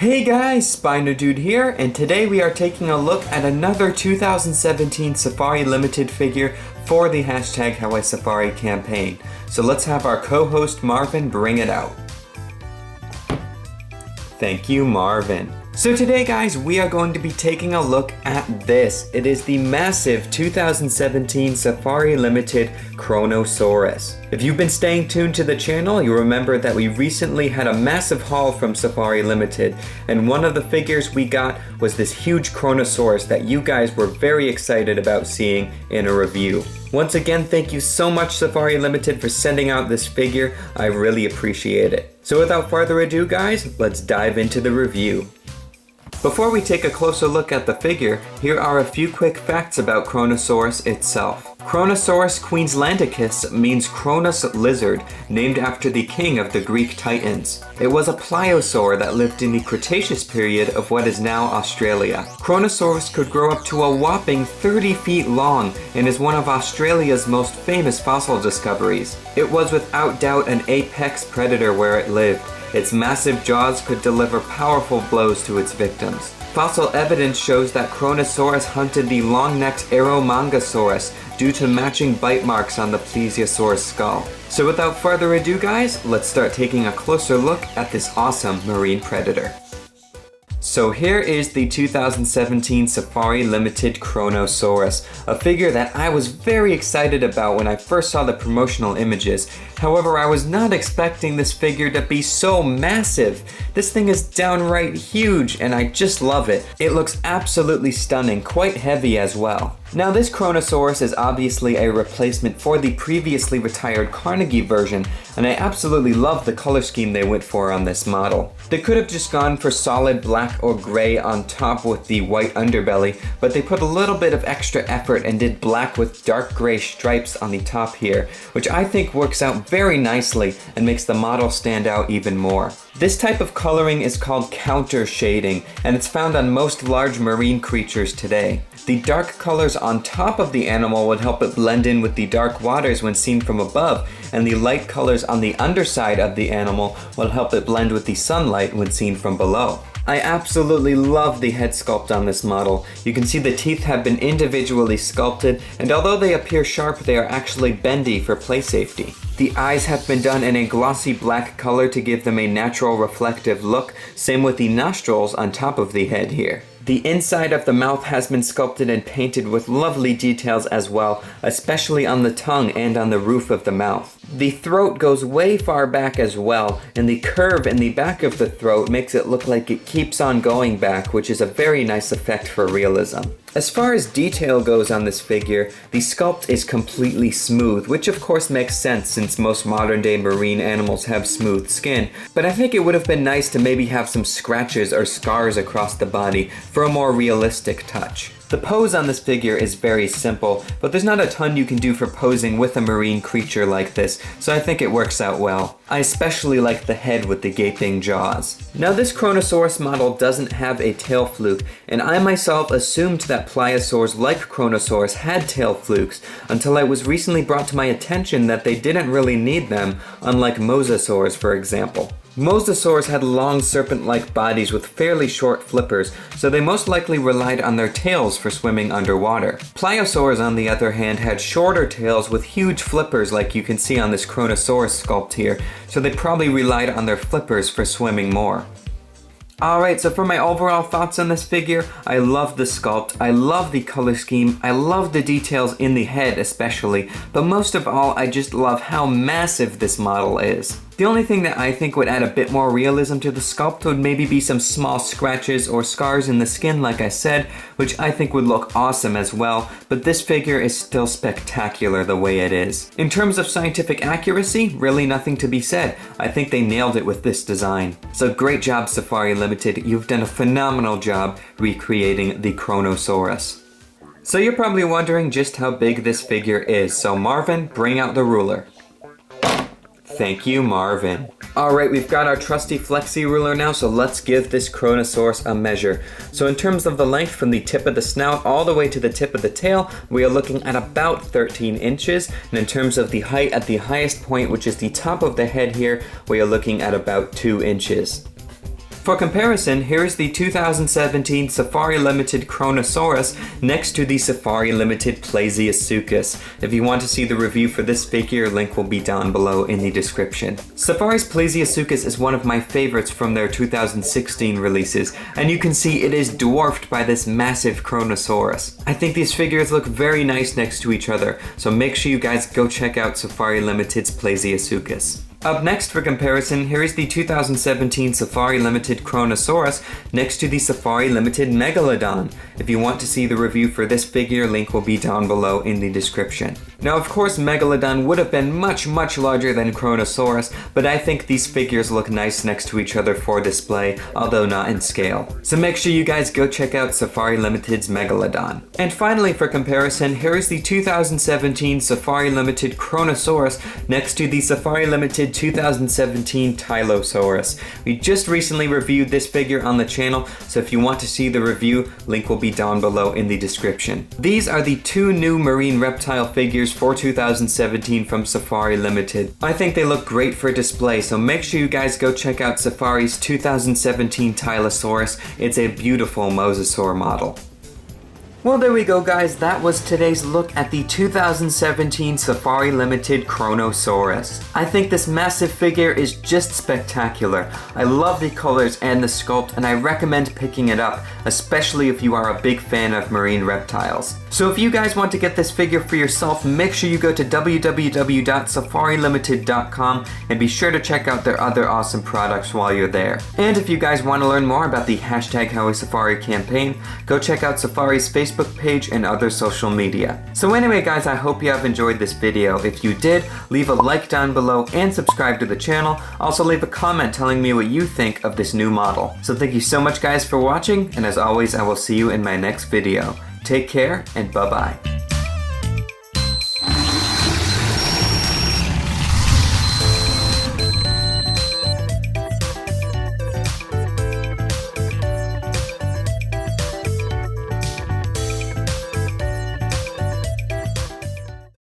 Hey guys, SpinoDude here, and today we are taking a look at another 2017 Safari Limited figure for the #HowISafari campaign. So let's have our co-host Marvin bring it out. Thank you, Marvin. So today guys, we are going to be taking a look at this. It is the massive 2017 Safari Limited Kronosaurus. If you've been staying tuned to the channel, you remember that we recently had a massive haul from Safari Limited, and one of the figures we got was this huge Kronosaurus that you guys were very excited about seeing in a review. Once again, thank you so much Safari Limited for sending out this figure. I really appreciate it. So without further ado guys, let's dive into the review. Before we take a closer look at the figure, here are a few quick facts about Kronosaurus itself. Kronosaurus queenslandicus means Kronos lizard, named after the king of the Greek Titans. It was a pliosaur that lived in the Cretaceous period of what is now Australia. Kronosaurus could grow up to a whopping 30 feet long and is one of Australia's most famous fossil discoveries. It was without doubt an apex predator where it lived. Its massive jaws could deliver powerful blows to its victims. Fossil evidence shows that Kronosaurus hunted the long-necked Eromangosaurus due to matching bite marks on the plesiosaur's skull. So without further ado guys, let's start taking a closer look at this awesome marine predator. So here is the 2017 Safari Limited Kronosaurus, a figure that I was very excited about when I first saw the promotional images. However, I was not expecting this figure to be so massive. This thing is downright huge and I just love it. It looks absolutely stunning, quite heavy as well. Now this Kronosaurus is obviously a replacement for the previously retired Carnegie version, and I absolutely love the color scheme they went for on this model. They could have just gone for solid black or gray on top with the white underbelly, but they put a little bit of extra effort and did black with dark gray stripes on the top here, which I think works out very nicely and makes the model stand out even more. This type of coloring is called counter shading, and it's found on most large marine creatures today. The dark colors on top of the animal would help it blend in with the dark waters when seen from above, and the light colors on the underside of the animal will help it blend with the sunlight when seen from below. I absolutely love the head sculpt on this model. You can see the teeth have been individually sculpted, and although they appear sharp, they are actually bendy for play safety. The eyes have been done in a glossy black color to give them a natural reflective look, same with the nostrils on top of the head here. The inside of the mouth has been sculpted and painted with lovely details as well, especially on the tongue and on the roof of the mouth. The throat goes way far back as well, and the curve in the back of the throat makes it look like it keeps on going back, which is a very nice effect for realism. As far as detail goes on this figure, the sculpt is completely smooth, which of course makes sense since most modern day marine animals have smooth skin, but I think it would have been nice to maybe have some scratches or scars across the body for a more realistic touch. The pose on this figure is very simple, but there's not a ton you can do for posing with a marine creature like this, so I think it works out well. I especially like the head with the gaping jaws. Now this Kronosaurus model doesn't have a tail fluke, and I myself assumed that pliosaurs like Kronosaurus had tail flukes until it was recently brought to my attention that they didn't really need them, unlike mosasaurs for example. Mosasaurs had long serpent-like bodies with fairly short flippers, so they most likely relied on their tails for swimming underwater. Pliosaurs, on the other hand, had shorter tails with huge flippers like you can see on this Kronosaurus sculpt here, so they probably relied on their flippers for swimming more. Alright, so for my overall thoughts on this figure, I love the sculpt, I love the color scheme, I love the details in the head especially, but most of all, I just love how massive this model is. The only thing that I think would add a bit more realism to the sculpt would maybe be some small scratches or scars in the skin like I said, which I think would look awesome as well, but this figure is still spectacular the way it is. In terms of scientific accuracy, really nothing to be said. I think they nailed it with this design. So great job Safari Limited, you've done a phenomenal job recreating the Kronosaurus. So you're probably wondering just how big this figure is, so Marvin, bring out the ruler. Thank you, Marvin. Alright, we've got our trusty flexi ruler now, so let's give this Kronosaurus a measure. So in terms of the length from the tip of the snout all the way to the tip of the tail, we are looking at about 13 inches. And in terms of the height at the highest point, which is the top of the head here, we are looking at about 2 inches. For comparison, here is the 2017 Safari Ltd Kronosaurus next to the Safari Ltd Plesiosuchus. If you want to see the review for this figure, link will be down below in the description. Safari's Plesiosuchus is one of my favorites from their 2016 releases, and you can see it is dwarfed by this massive Kronosaurus. I think these figures look very nice next to each other, so make sure you guys go check out Safari Ltd's Plesiosuchus. Up next for comparison, here is the 2017 Safari Ltd Kronosaurus next to the Safari Ltd Megalodon. If you want to see the review for this figure, link will be down below in the description. Now of course Megalodon would have been much larger than Kronosaurus, but I think these figures look nice next to each other for display, although not in scale. So make sure you guys go check out Safari Ltd's Megalodon. And finally for comparison, here is the 2017 Safari Ltd Kronosaurus next to the Safari Ltd 2017 Tylosaurus. We just recently reviewed this figure on the channel, so if you want to see the review, link will be down below in the description. These are the two new marine reptile figures for 2017 from Safari Ltd. I think they look great for display, so make sure you guys go check out Safari's 2017 Tylosaurus. It's a beautiful mosasaur model. Well, there we go guys, that was today's look at the 2017 Safari Ltd Kronosaurus. I think this massive figure is just spectacular. I love the colors and the sculpt, and I recommend picking it up, especially if you are a big fan of marine reptiles. So if you guys want to get this figure for yourself, make sure you go to www.safarilimited.com and be sure to check out their other awesome products while you're there. And if you guys want to learn more about the #HowieSafari campaign, go check out Safari's Facebook page and other social media. So anyway guys, I hope you have enjoyed this video. If you did, leave a like down below and subscribe to the channel. Also leave a comment telling me what you think of this new model. So thank you so much guys for watching, and as always I will see you in my next video. Take care and bye bye.